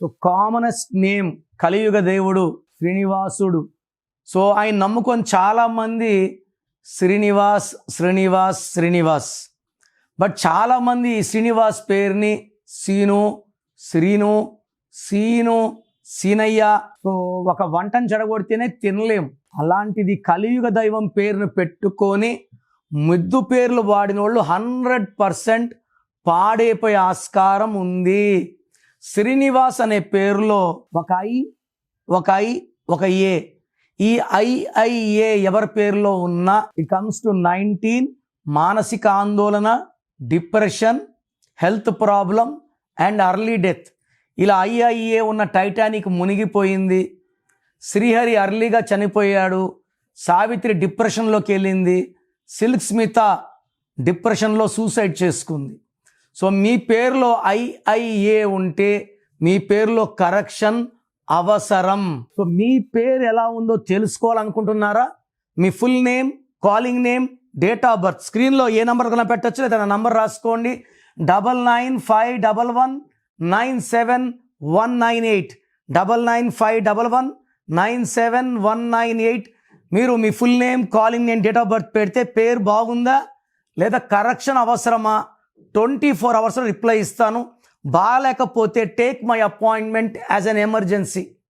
So commonest name కలియుగ దేవుడు శ్రీనివాసుడు. సో ఆయన నమ్ముకొని చాలామంది శ్రీనివాస్ శ్రీనివాస్ శ్రీనివాస్. బట్ చాలామంది ఈ శ్రీనివాస్ పేరుని సీను, శ్రీను, సీను, సీనయ్య. సో ఒక వంటను చెడగొడితేనే తినలేం. అలాంటిది కలియుగ దైవం పేరును పెట్టుకొని ముద్దు పేర్లు వాడిన వాళ్ళు 100% పాడైపోయే ఆస్కారం ఉంది. శ్రీనివాస్ అనే పేరులో ఒక ఏ. ఈ ఐఐఏ ఎవరి పేరులో ఉన్నా ఇట్ కమ్స్ టు 19 మానసిక ఆందోళన, depression, health problem and early death. ఇలా ఐఐఏ ఉన్న టైటానిక్ మునిగిపోయింది. శ్రీహరి అర్లీగా చనిపోయాడు. సావిత్రి డిప్రెషన్లోకి వెళ్ళింది. సిల్క్ స్మిత డిప్రెషన్లో సూసైడ్ చేసుకుంది. సో మీ పేరులో ఐఐఏ ఉంటే మీ పేరులో కరెక్షన్ అవసరం. సో మీ పేరు ఎలా ఉందో తెలుసుకోవాలనుకుంటున్నారా? మీ full name, calling name, date of birth స్క్రీన్లో ఏ నెంబర్ కన్నా పెట్టచ్చు, లేదా నా నంబర్ రాసుకోండి 9951197198 9951197198. మీరు మీ full name, calling name, date of birth పెడితే పేరు బాగుందా లేదా కరెక్షన్ అవసరమా 24 hours రిప్లై ఇస్తాను. బాగాలేకపోతే take my appointment as an emergency.